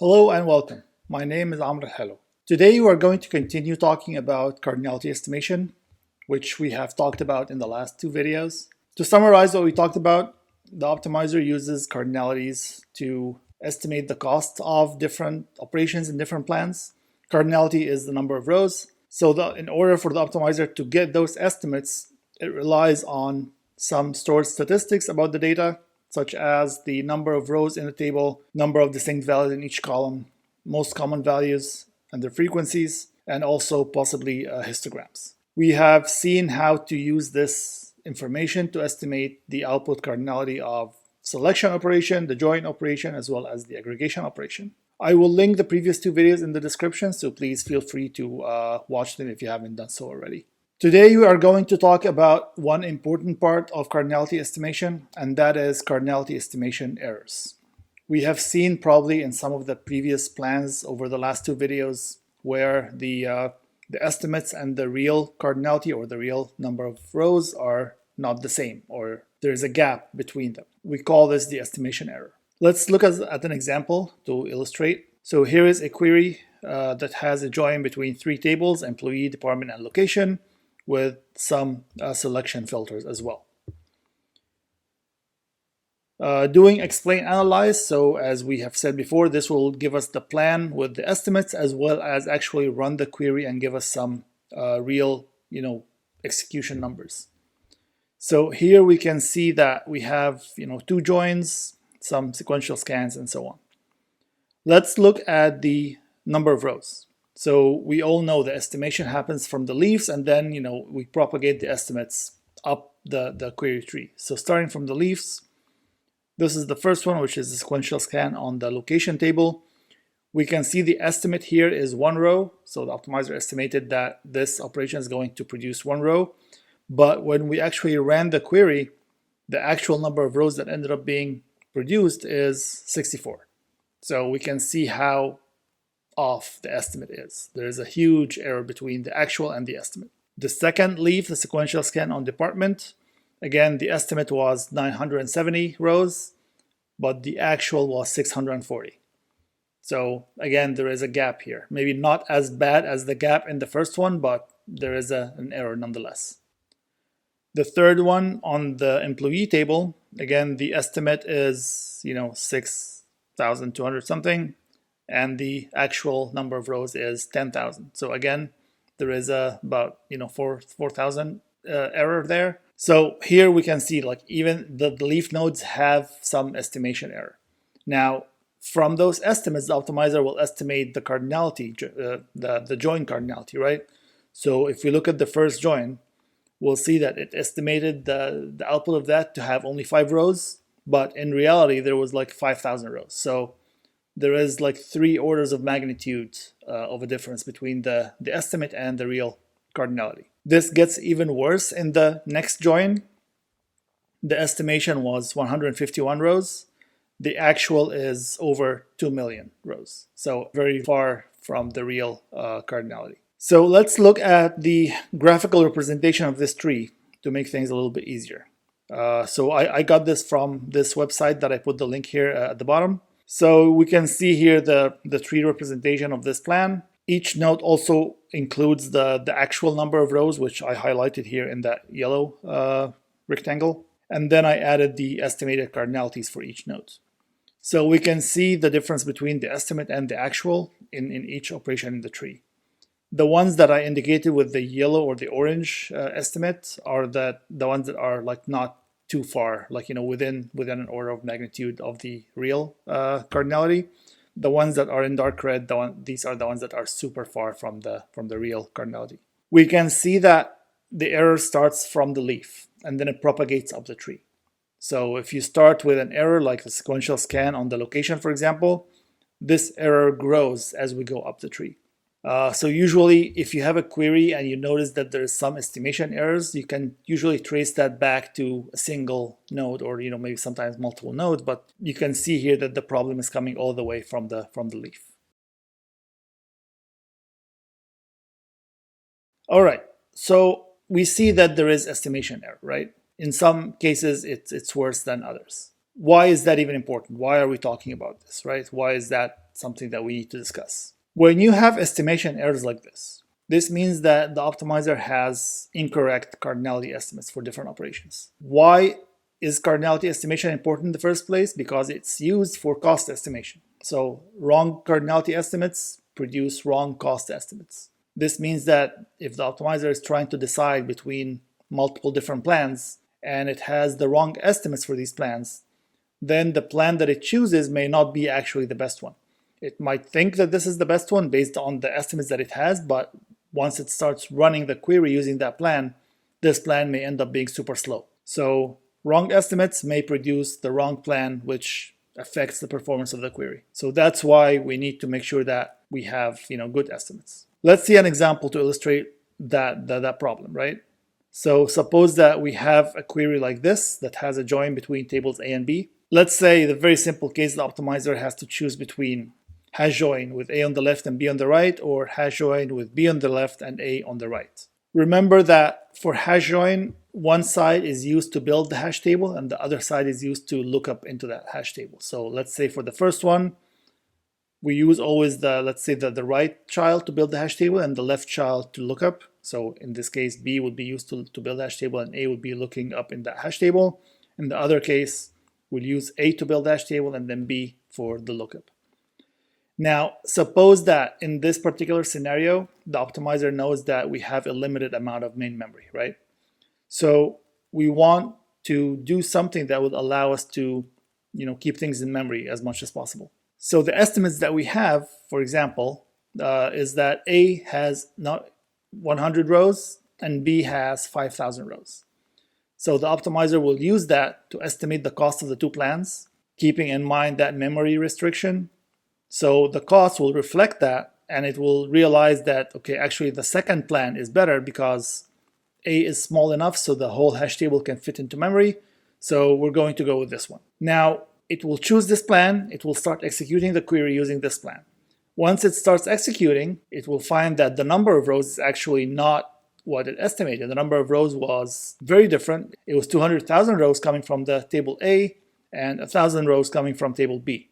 Hello and welcome. My name is Elhelw. Today we are going to continue talking about cardinality estimation, which we have talked about in the last two videos. To summarize what we talked about, the optimizer uses cardinalities to estimate the cost of different operations in different plans. Cardinality is the number of rows. So in order for the optimizer to get those estimates, it relies on some stored statistics about the data, such as the number of rows in the table, number of distinct values in each column, most common values and their frequencies, and also possibly histograms. We have seen how to use this information to estimate the output cardinality of selection operation, the join operation, as well as the aggregation operation. I will link the previous two videos in the description, so please feel free to watch them if you haven't done so already. Today we are going to talk about one important part of cardinality estimation, and that is cardinality estimation errors. We have seen probably in some of the previous plans over the last two videos where the estimates and the real cardinality or the real number of rows are not the same, or there is a gap between them. We call this the estimation error. Let's look at an example to illustrate. So here is a query that has a join between three tables: employee, department, and location, with some selection filters as well. Doing explain analyze, so as we have said before, this will give us the plan with the estimates as well as actually run the query and give us some real execution numbers. So here we can see that we have two joins, some sequential scans, and so on. Let's look at the number of rows. So we all know the estimation happens from the leaves, and then we propagate the estimates up the query tree. So starting from the leaves, this is the first one, which is the sequential scan on the location table. We can see the estimate here is one row. So the optimizer estimated that this operation is going to produce one row. But when we actually ran the query, the actual number of rows that ended up being produced is 64. So we can see how off the estimate is. There is a huge error between the actual and the estimate. The second leaf, the sequential scan on department, again, the estimate was 970 rows, but the actual was 640. So again, there is a gap here. Maybe not as bad as the gap in the first one, but there is an error nonetheless. The third one on the employee table, again, the estimate is 6,200 something, and the actual number of rows is 10,000. So again, there is about 4,000 error there. So here we can see even the leaf nodes have some estimation error. Now, from those estimates, the optimizer will estimate the cardinality, the join cardinality, right? So if we look at the first join, we'll see that it estimated the output of that to have only 5 rows, but in reality there was 5,000 rows. So there is 3 orders of magnitude of a difference between the estimate and the real cardinality. This gets even worse in the next join. The estimation was 151 rows. The actual is over 2 million rows. So very far from the real cardinality. So let's look at the graphical representation of this tree to make things a little bit easier. So I got this from this website that I put the link here at the bottom. So we can see here the tree representation of this plan. Each node also includes the actual number of rows, which I highlighted here in that yellow rectangle. And then I added the estimated cardinalities for each node. So we can see the difference between the estimate and the actual in each operation in the tree. The ones that I indicated with the yellow or the orange estimate are the ones that are not too far, within an order of magnitude of the real cardinality. The ones that are in dark red, these are the ones that are super far from the real cardinality. We can see that the error starts from the leaf and then it propagates up the tree. So if you start with an error like the sequential scan on the location, for example, this error grows as we go up the tree. So usually if you have a query and you notice that there's some estimation errors, you can usually trace that back to a single node or maybe sometimes multiple nodes, but you can see here that the problem is coming all the way from the leaf. All right, so we see that there is estimation error, right? In some cases it's worse than others. Why is that even important? Why are we talking about this, right? Why is that something that we need to discuss? When you have estimation errors like this means that the optimizer has incorrect cardinality estimates for different operations. Why is cardinality estimation important in the first place? Because it's used for cost estimation. So wrong cardinality estimates produce wrong cost estimates. This means that if the optimizer is trying to decide between multiple different plans and it has the wrong estimates for these plans, then the plan that it chooses may not be actually the best one. It might think that this is the best one based on the estimates that it has, but once it starts running the query using that plan, this plan may end up being super slow. So wrong estimates may produce the wrong plan, which affects the performance of the query. So that's why we need to make sure that we have good estimates. Let's see an example to illustrate that problem, right? So suppose that we have a query like this that has a join between tables A and B. Let's say the very simple case, the optimizer has to choose between hash join with A on the left and B on the right, or hash join with B on the left and A on the right. Remember that for hash join, one side is used to build the hash table and the other side is used to look up into that hash table. So let's say for the first one, we use always the right child to build the hash table and the left child to look up. So in this case, B would be used to build the hash table and A would be looking up in that hash table. In the other case, we'll use A to build the hash table and then B for the lookup. Now, suppose that in this particular scenario, the optimizer knows that we have a limited amount of main memory, right? So we want to do something that would allow us to keep things in memory as much as possible. So the estimates that we have, for example, is that A has not 100 rows and B has 5,000 rows. So the optimizer will use that to estimate the cost of the two plans, keeping in mind that memory restriction. So the cost will reflect that, and it will realize that, okay, actually the second plan is better because A is small enough so the whole hash table can fit into memory. So we're going to go with this one. Now, it will choose this plan. It will start executing the query using this plan. Once it starts executing, it will find that the number of rows is actually not what it estimated. The number of rows was very different. It was 200,000 rows coming from the table A and 1,000 rows coming from table B.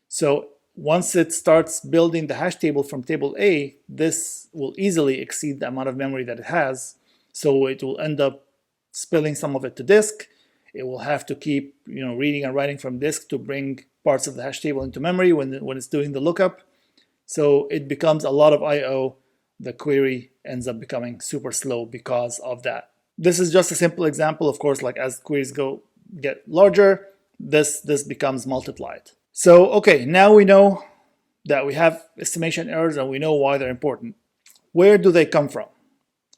So once it starts building the hash table from table A, this will easily exceed the amount of memory that it has. So it will end up spilling some of it to disk. It will have to keep reading and writing from disk to bring parts of the hash table into memory when it's doing the lookup. So it becomes a lot of I/O. The query ends up becoming super slow because of that. This is just a simple example. Of course, like as queries get larger, this becomes multiplied. So, okay, now we know that we have estimation errors and we know why they're important. Where do they come from?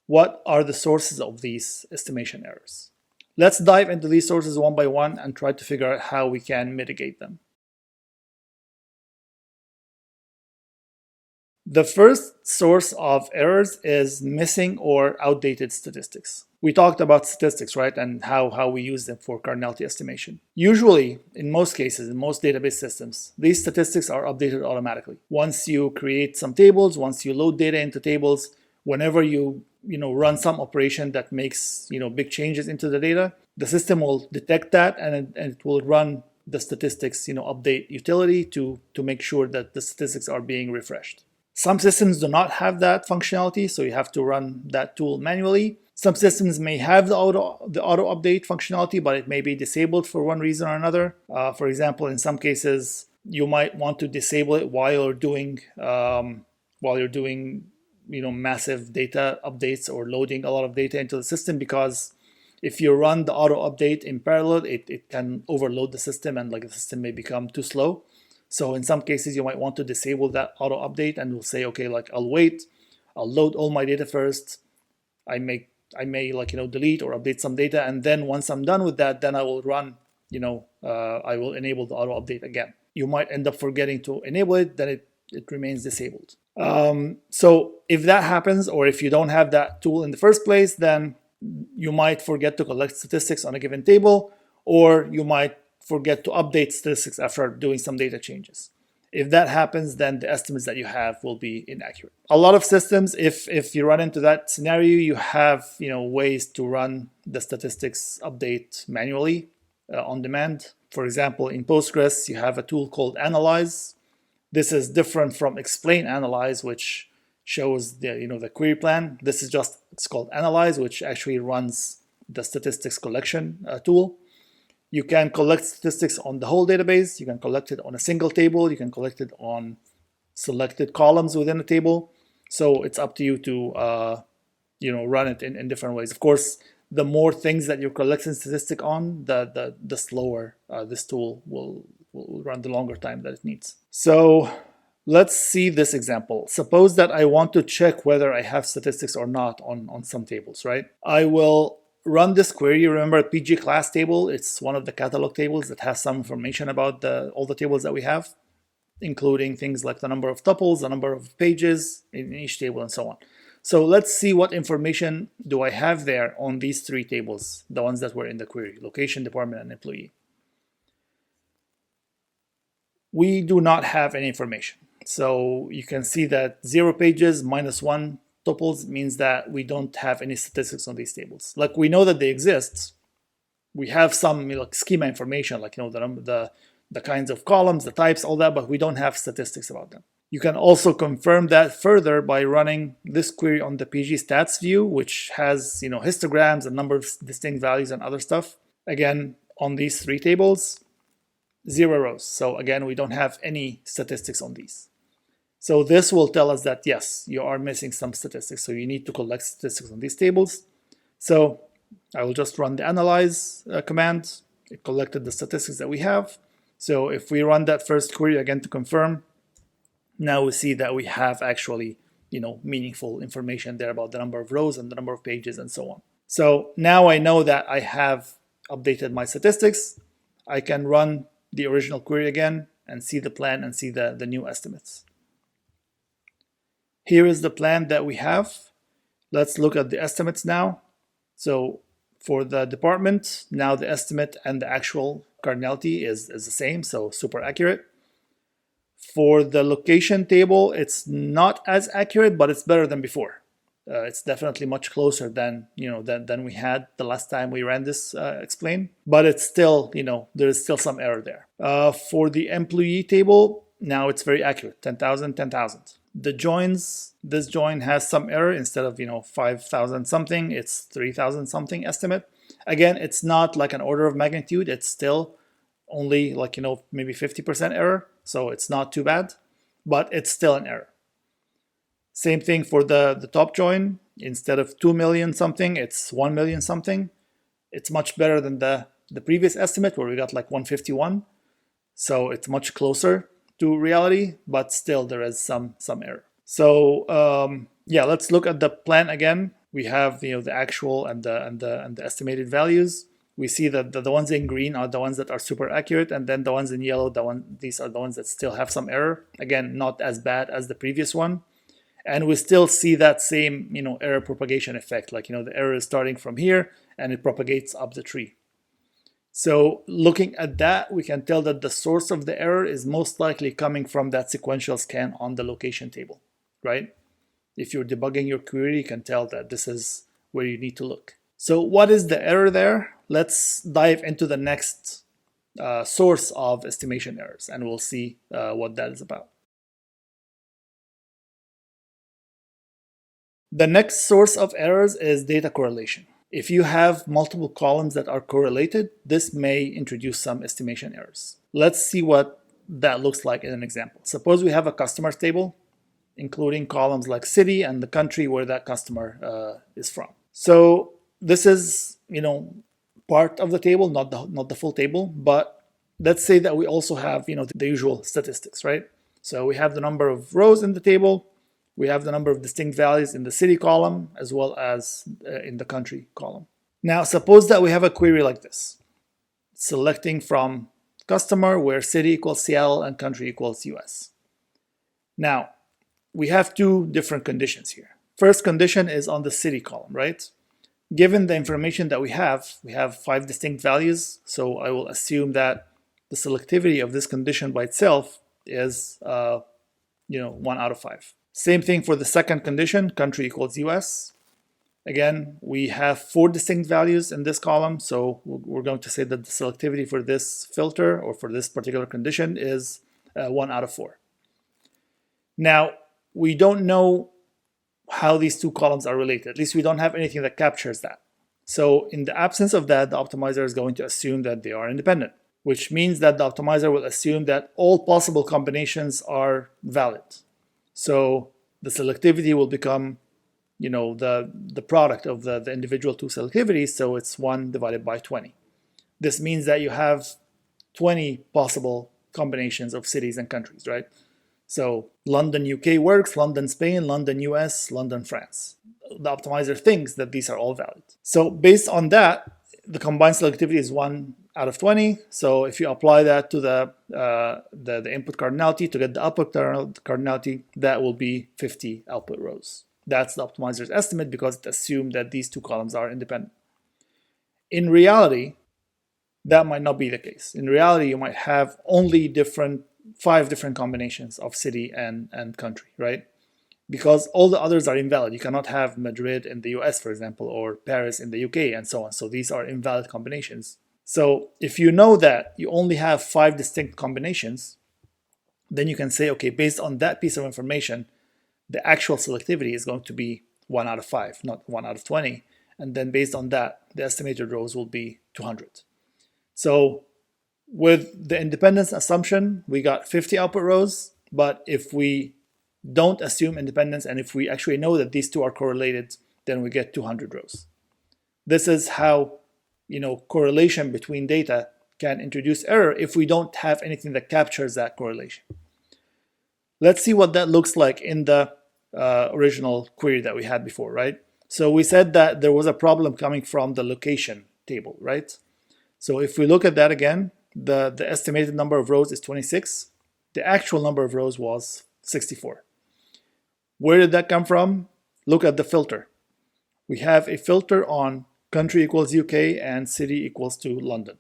What are the sources of these estimation errors? Let's dive into these sources one by one and try to figure out how we can mitigate them. The first source of errors is missing or outdated statistics. We talked about statistics, right, and how we use them for cardinality estimation. Usually, in most cases, in most database systems, these statistics are updated automatically. Once you create some tables, once you load data into tables, whenever you run some operation that makes big changes into the data, the system will detect that and it will run the statistics update utility to make sure that the statistics are being refreshed. Some systems do not have that functionality, so you have to run that tool manually. Some systems may have the auto update functionality, but it may be disabled for one reason or another. For example, in some cases, you might want to disable it while you're doing massive data updates or loading a lot of data into the system, because if you run the auto update in parallel, it can overload the system and the system may become too slow. So in some cases, you might want to disable that auto update and we'll say, okay, I'll wait, I'll load all my data first. I may delete or update some data. And then once I'm done with that, then I will run, I will enable the auto update again. You might end up forgetting to enable it, then it remains disabled. So if that happens, or if you don't have that tool in the first place, then you might forget to collect statistics on a given table, or you might forget to update statistics after doing some data changes. If that happens, then the estimates that you have will be inaccurate. A lot of systems, if you run into that scenario, you have ways to run the statistics update manually. on demand. For example, in Postgres, you have a tool called Analyze. This is different from Explain Analyze, which shows the query plan. This is just, it's called Analyze, which actually runs the statistics collection tool. You can collect statistics on the whole database. You can collect it on a single table. You can collect it on selected columns within a table. So it's up to you to run it in different ways. Of course, the more things that you're collecting statistic on, the slower this tool will run, the longer time that it needs. So let's see this example. Suppose that I want to check whether I have statistics or not on some tables, right? I will run this query. Remember PG class table, it's one of the catalog tables that has some information about all the tables that we have, including things like the number of tuples, the number of pages in each table, and so on. So let's see what information do I have there on these three tables, the ones that were in the query: location, department, and employee. We do not have any information. So you can see that 0 pages minus 1 tuples means that we don't have any statistics on these tables. Like, we know that they exist. We have some schema information, like the kinds of columns, the types, all that, but we don't have statistics about them. You can also confirm that further by running this query on the PG stats view, which has histograms and number of distinct values and other stuff. Again, on these three tables, 0 rows. So again, we don't have any statistics on these. So this will tell us that yes, you are missing some statistics. So you need to collect statistics on these tables. So I will just run the analyze command. It collected the statistics that we have. So if we run that first query again to confirm, now we see that we have actually meaningful information there about the number of rows and the number of pages and so on. So now I know that I have updated my statistics. I can run the original query again and see the plan and see the new estimates. Here is the plan that we have. Let's look at the estimates now. So for the department, now the estimate and the actual cardinality is the same, so super accurate. For the location table, it's not as accurate, but it's better than before. It's definitely much closer than we had the last time we ran this explain, but it's still there is still some error there. For the employee table, now it's very accurate, 10,000, 10,000. The joins, this join has some error. Instead of 5,000 something, it's 3,000 something estimate. Again, it's not like an order of magnitude. It's still only like maybe 50% error, so it's not too bad, but it's still an error. Same thing for the top join. Instead of 2 million something, it's 1 million something. It's much better than the previous estimate where we got like 151. So it's much closer to reality, but still there is some error. So yeah, let's look at the plan again. We have the actual and the estimated values. We see that the ones in green are the ones that are super accurate, and then the ones in yellow, these are the ones that still have some error. Again, not as bad as the previous one. And we still see that same error propagation effect, like the error is starting from here and it propagates up the tree. So looking at that, we can tell that the source of the error is most likely coming from that sequential scan on the location table, right? If you're debugging your query, you can tell that this is where you need to look. So what is the error there? Let's dive into the next source of estimation errors, and we'll see what that is about. The next source of errors is data correlation. If you have multiple columns that are correlated, this may introduce some estimation errors. Let's see what that looks like in an example. Suppose we have a customers table, including columns like city and the country where that customer is from. So this is, part of the table, not the full table, but let's say that we also have, the usual statistics, right? So we have the number of rows in the table. We have the number of distinct values in the city column as well as in the country column. Now, suppose that we have a query like this, selecting from customer where city equals Seattle and country equals US. Now, we have two different conditions here. First condition is on the city column, right? Given the information that we have 5 distinct values, so I will assume that the selectivity of this condition by itself is 1 out of 5. Same thing for the second condition, country equals US. Again, we have 4 distinct values in this column, so we're going to say that the selectivity for this filter or for this particular condition is 1 out of 4. Now, we don't know how these two columns are related. At least we don't have anything that captures that. So in the absence of that, the optimizer is going to assume that they are independent, which means that the optimizer will assume that all possible combinations are valid. So the selectivity will become, the product of the individual two selectivities, so it's 1 divided by 20. This means that you have 20 possible combinations of cities and countries, right? So London, UK works, London, Spain, London, US, London, France. The optimizer thinks that these are all valid. So based on that, the combined selectivity is 1 out of 20. So if you apply that to the input cardinality to get the output cardinality, that will be 50 output rows. That's the optimizer's estimate because it assumed that these two columns are independent. In reality, that might not be the case. In reality, you might have only 5 different combinations of city and country, right? Because all the others are invalid. You cannot have Madrid in the US, for example, or Paris in the UK, and so on. So these are invalid combinations. So if you know that you only have 5 distinct combinations, then you can say, okay, based on that piece of information, the actual selectivity is going to be 1 out of 5, not 1 out of 20. And then based on that, the estimated rows will be 200. So with the independence assumption, we got 50 output rows, but if we don't assume independence and if we actually know that these two are correlated, then we get 200 rows. This is how, correlation between data can introduce error if we don't have anything that captures that correlation. Let's see what that looks like in the original query that we had before, right? So we said that there was a problem coming from the location table, right? So if we look at that again, the estimated number of rows is 26. The actual number of rows was 64. Where did that come from? Look at the filter. We have a filter on country equals UK and city equals to London.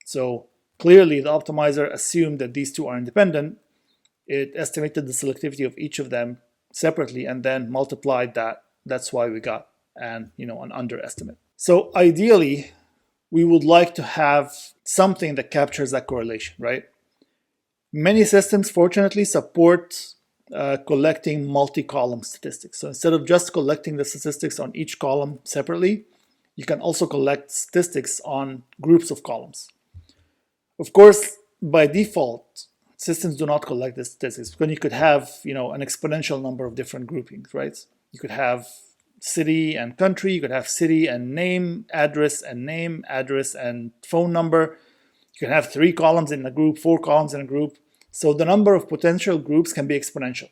So clearly the optimizer assumed that these two are independent. It estimated the selectivity of each of them separately and then multiplied that. That's why we got an underestimate. So ideally, we would like to have something that captures that correlation, right? Many systems, fortunately, support collecting multi-column statistics. So instead of just collecting the statistics on each column separately, you can also collect statistics on groups of columns. Of course, by default, systems do not collect the statistics because you could have, an exponential number of different groupings, right? You could have city and country, you could have city and name, address and phone number. You can have 3 columns in a group, 4 columns in a group. So the number of potential groups can be exponential.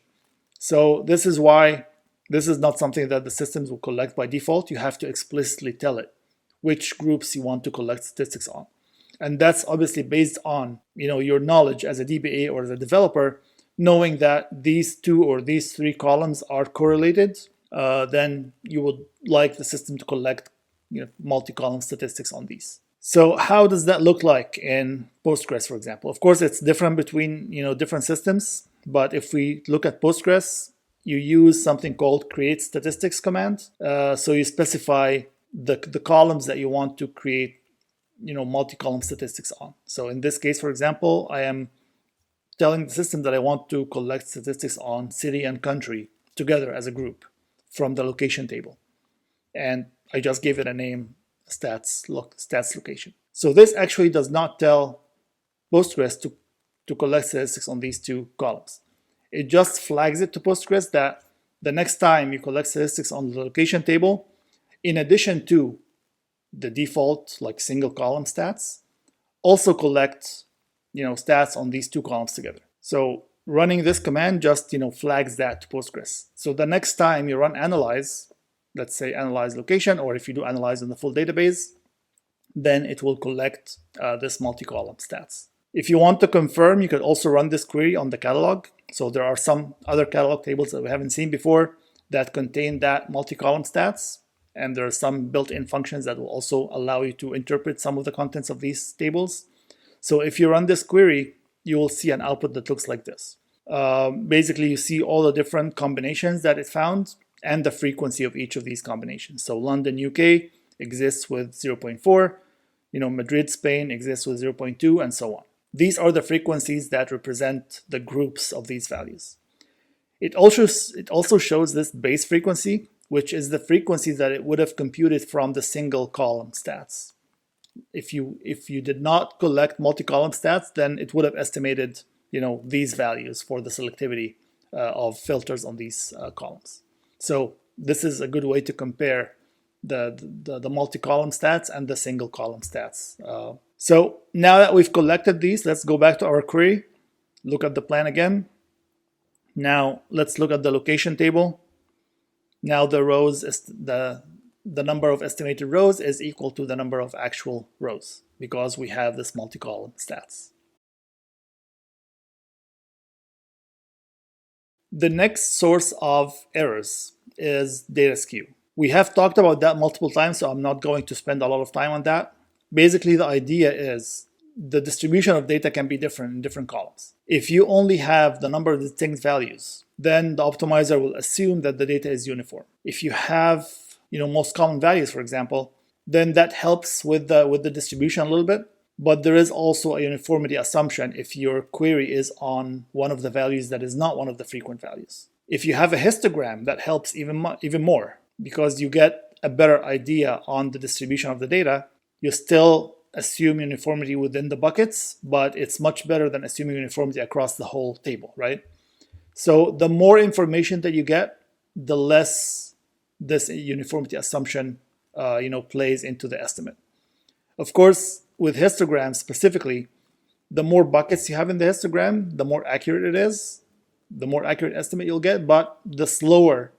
So this is why this is not something that the systems will collect by default. You have to explicitly tell it which groups you want to collect statistics on. And that's obviously based on, your knowledge as a DBA or as a developer, knowing that these 2 or these 3 columns are correlated, then you would like the system to collect multi-column statistics on these. So how does that look like in Postgres, for example? Of course, it's different between different systems, but if we look at Postgres, you use something called create statistics command. So you specify the columns that you want to create multi-column statistics on. So in this case, for example, I am telling the system that I want to collect statistics on city and country together as a group from the location table. And I just gave it a name, stats location. So this actually does not tell Postgres to collect statistics on these 2 columns. It just flags it to Postgres that the next time you collect statistics on the location table, in addition to the default single column stats, also collect stats on these 2 columns together. So running this command just flags that to Postgres. So the next time you run analyze, let's say analyze location, or if you do analyze in the full database, then it will collect this multi-column stats. If you want to confirm, you could also run this query on the catalog. So there are some other catalog tables that we haven't seen before that contain that multi-column stats. And there are some built-in functions that will also allow you to interpret some of the contents of these tables. So if you run this query, you will see an output that looks like this. Basically, you see all the different combinations that it found, and the frequency of each of these combinations. So London, UK exists with 0.4, Madrid, Spain exists with 0.2, and so on. These are the frequencies that represent the groups of these values. It also shows this base frequency, which is the frequency that it would have computed from the single column stats. If you did not collect multi-column stats, then it would have estimated these values for the selectivity of filters on these columns. So this is a good way to compare the multi-column stats and the single column stats. So now that we've collected these, let's go back to our query, look at the plan again. Now let's look at the location table. Now the rows, the number of estimated rows is equal to the number of actual rows because we have this multi-column stats. The next source of errors is data skew. We have talked about that multiple times, so I'm not going to spend a lot of time on that. Basically, the idea is the distribution of data can be different in different columns. If you only have the number of distinct values, then the optimizer will assume that the data is uniform. If you have most common values, for example, then that helps with the distribution a little bit. But there is also a uniformity assumption if your query is on one of the values that is not one of the frequent values. If you have a histogram, that helps even more because you get a better idea on the distribution of the data. You still assume uniformity within the buckets, but it's much better than assuming uniformity across the whole table, right? So the more information that you get, the less this uniformity assumption plays into the estimate. Of course, with histograms specifically, the more buckets you have in the histogram, the more accurate it is, the more accurate estimate you'll get, but the slower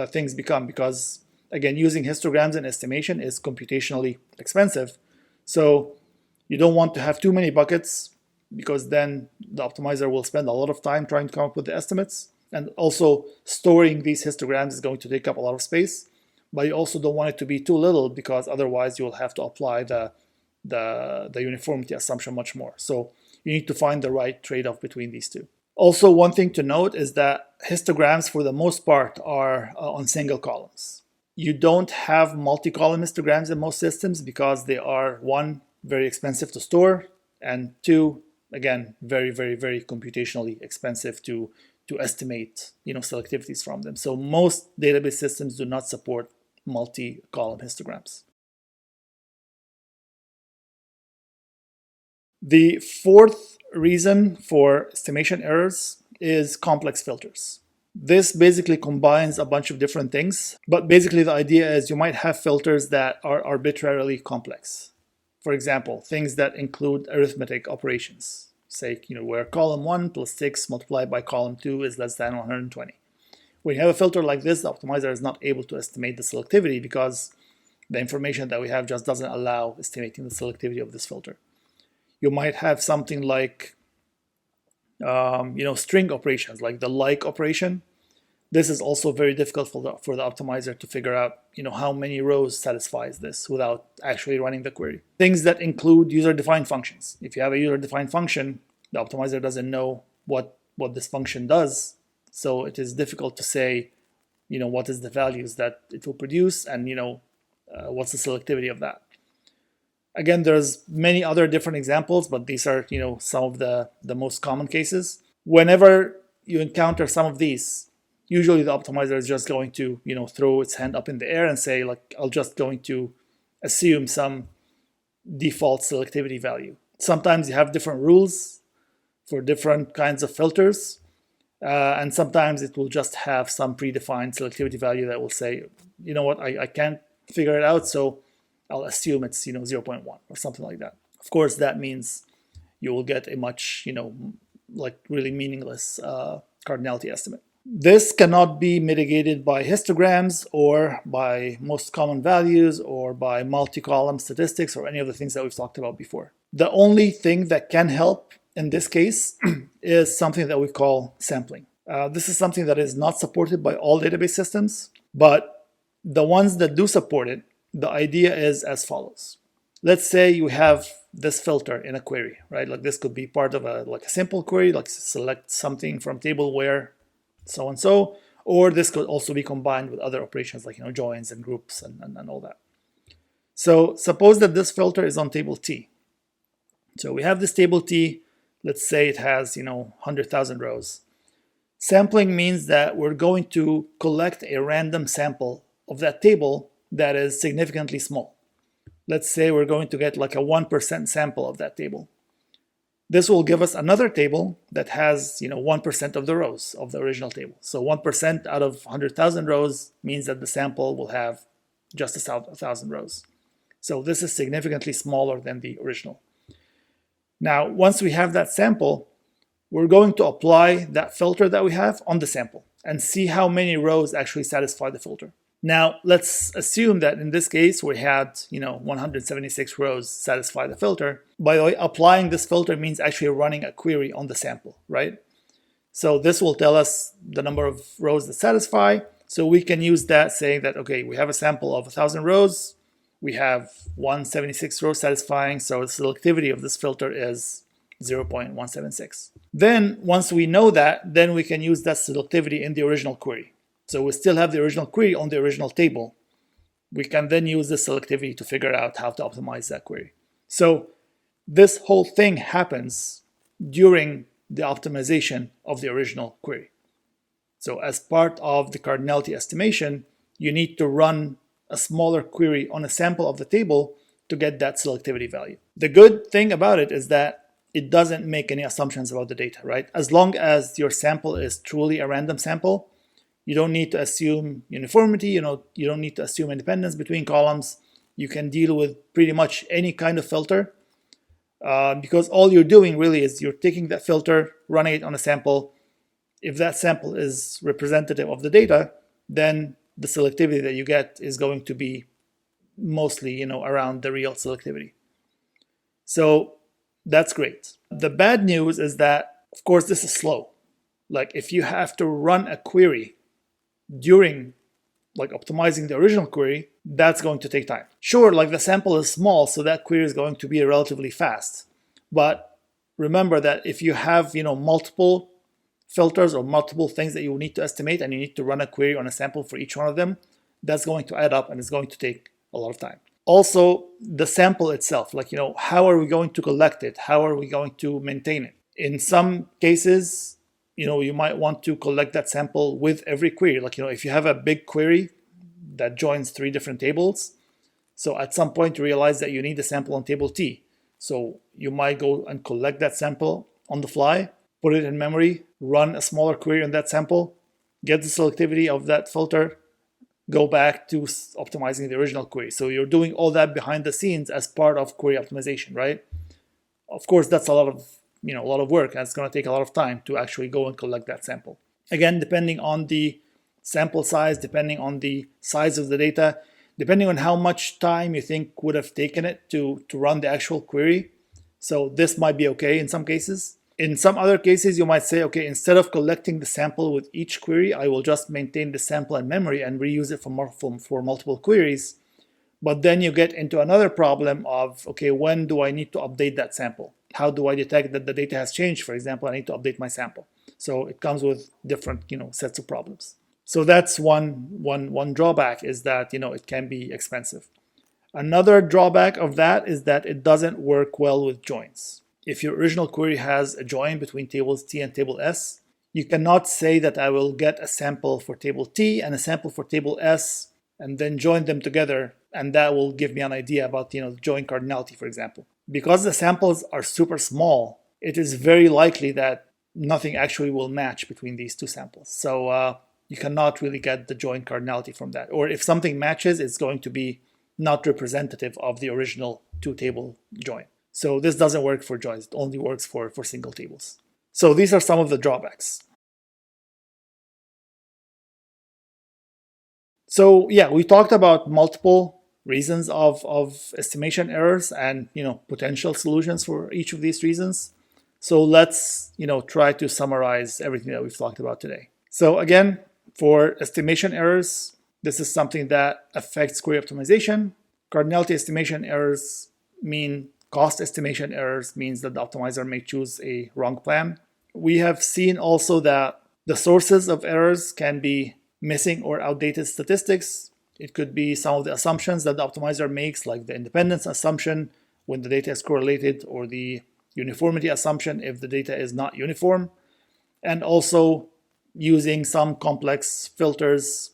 things become because, again, using histograms in estimation is computationally expensive. So you don't want to have too many buckets because then the optimizer will spend a lot of time trying to come up with the estimates. And also storing these histograms is going to take up a lot of space. But you also don't want it to be too little because otherwise you'll have to apply the uniformity assumption much more. So you need to find the right trade-off between these two. Also, one thing to note is that histograms for the most part are on single columns. You don't have multi-column histograms in most systems because they are, one, very expensive to store, and two, again, very, very, very computationally expensive to estimate selectivities from them. So most database systems do not support multi-column histograms. The fourth reason for estimation errors is complex filters. This basically combines a bunch of different things, but basically the idea is you might have filters that are arbitrarily complex. For example, things that include arithmetic operations. Say, where column 1 plus 6 multiplied by column 2 is less than 120. When you have a filter like this, the optimizer is not able to estimate the selectivity because the information that we have just doesn't allow estimating the selectivity of this filter. You might have something like string operations, like the like operation. This is also very difficult for the optimizer to figure out how many rows satisfies this without actually running the query. Things that include user-defined functions. If you have a user-defined function, the optimizer doesn't know what this function does, so it is difficult to say what is the values that it will produce and what's the selectivity of that. Again, there's many other different examples, but these are some of the most common cases. Whenever you encounter some of these, usually the optimizer is just going to throw its hand up in the air and say, like, I'll just going to assume some default selectivity value. Sometimes you have different rules for different kinds of filters, and sometimes it will just have some predefined selectivity value that will say, I can't figure it out, so I'll assume it's 0.1 or something like that. Of course, that means you will get a much really meaningless cardinality estimate. This cannot be mitigated by histograms or by most common values or by multi-column statistics or any of the things that we've talked about before. The only thing that can help in this case is something that we call sampling. This is something that is not supported by all database systems, but the ones that do support it, the idea is as follows. Let's say you have this filter in a query, right? Like this could be part of a simple query, like select something from table where so-and-so, Or this could also be combined with other operations like joins and groups and all that. So suppose that this filter is on table T. So we have this table T. Let's say it has 100,000 rows. Sampling means that we're going to collect a random sample of that table that is significantly small. Let's say we're going to get like a 1% sample of that table. This will give us another table that has 1% of the rows of the original table. So 1% out of 100,000 rows means that the sample will have just 1,000 rows. So this is significantly smaller than the original. Now, once we have that sample, we're going to apply that filter that we have on the sample and see how many rows actually satisfy the filter. Now, let's assume that in this case, we had 176 rows satisfy the filter. By the way, applying this filter means actually running a query on the sample, right? So this will tell us the number of rows that satisfy. So we can use that saying that, okay, we have a sample of 1,000 rows. We have 176 rows satisfying. So the selectivity of this filter is 0.176. Then once we know that, then we can use that selectivity in the original query. So we still have the original query on the original table. We can then use the selectivity to figure out how to optimize that query. So this whole thing happens during the optimization of the original query. So as part of the cardinality estimation, you need to run a smaller query on a sample of the table to get that selectivity value. The good thing about it is that it doesn't make any assumptions about the data, right? As long as your sample is truly a random sample, you don't need to assume uniformity, you don't need to assume independence between columns. You can deal with pretty much any kind of filter because all you're doing really is you're taking that filter, running it on a sample. If that sample is representative of the data, then the selectivity that you get is going to be mostly around the real selectivity. So that's great. The bad news is that, of course, this is slow. Like if you have to run a query during optimizing the original query, that's going to take time. Sure, the sample is small, so that query is going to be relatively fast. But remember that if you have multiple filters or multiple things that you need to estimate and you need to run a query on a sample for each one of them, that's going to add up and it's going to take a lot of time. Also, the sample itself, how are we going to collect it? How are we going to maintain it? In some cases, you might want to collect that sample with every query. If you have a big query that joins 3 different tables, so at some point you realize that you need the sample on table T. So you might go and collect that sample on the fly, put it in memory, run a smaller query on that sample, get the selectivity of that filter, go back to optimizing the original query. So you're doing all that behind the scenes as part of query optimization, right? Of course, that's a lot of work, and it's going to take a lot of time to actually go and collect that sample. Again, depending on the sample size, depending on the size of the data, depending on how much time you think would have taken it to run the actual query. So this might be okay in some cases. In some other cases, you might say, okay, instead of collecting the sample with each query, I will just maintain the sample in memory and reuse it for multiple queries. But then you get into another problem of, okay, when do I need to update that sample? How do I detect that the data has changed? For example, I need to update my sample. So it comes with different, sets of problems. So that's one drawback, is that, it can be expensive. Another drawback of that is that it doesn't work well with joins. If your original query has a join between tables T and table S, you cannot say that I will get a sample for table T and a sample for table S and then join them together, and that will give me an idea about join cardinality, for example. Because the samples are super small, it is very likely that nothing actually will match between these two samples. So you cannot really get the join cardinality from that. Or if something matches, it's going to be not representative of the original 2-table join. So this doesn't work for joins. It only works for single tables. So these are some of the drawbacks. So yeah, we talked about multiple reasons of estimation errors and potential solutions for each of these reasons. So let's try to summarize everything that we've talked about today. So again, for estimation errors, this is something that affects query optimization. Cardinality estimation errors mean cost estimation errors, means that the optimizer may choose a wrong plan. We have seen also that The sources of errors can be missing or outdated statistics. It could be some of the assumptions that the optimizer makes, like the independence assumption when the data is correlated, or the uniformity assumption if the data is not uniform. And also using some complex filters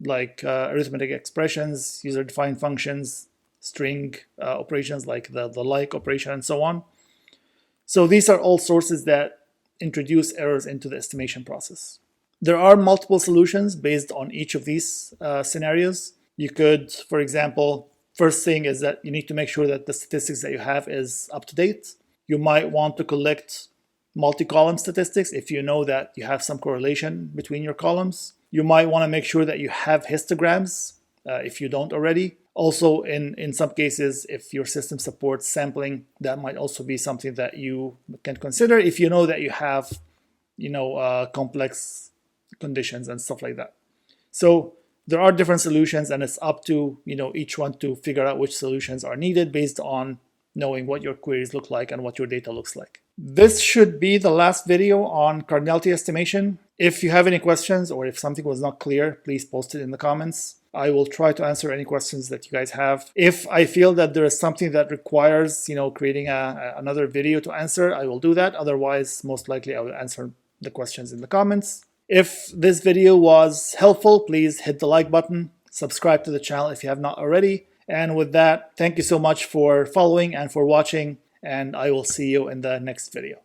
like arithmetic expressions, user-defined functions, string operations like the like operation, and so on. So these are all sources that introduce errors into the estimation process. There are multiple solutions based on each of these scenarios. You could, for example, first thing is that you need to make sure that the statistics that you have is up to date. You might want to collect multi-column statistics if you know that you have some correlation between your columns. You might want to make sure that you have histograms if you don't already. Also, in some cases, if your system supports sampling, that might also be something that you can consider if you know that you have, complex conditions and stuff like that. So there are different solutions, and it's up to each one to figure out which solutions are needed based on knowing what your queries look like and what your data looks like. This should be the last video on cardinality estimation. If you have any questions or if something was not clear, please post it in the comments. I will try to answer any questions that you guys have. If I feel that there is something that requires, creating another video to answer, I will do that. Otherwise, most likely I will answer the questions in the comments. If this video was helpful, please hit the like button, subscribe to the channel if you have not already. And with that, thank you so much for following and for watching, and I will see you in the next video.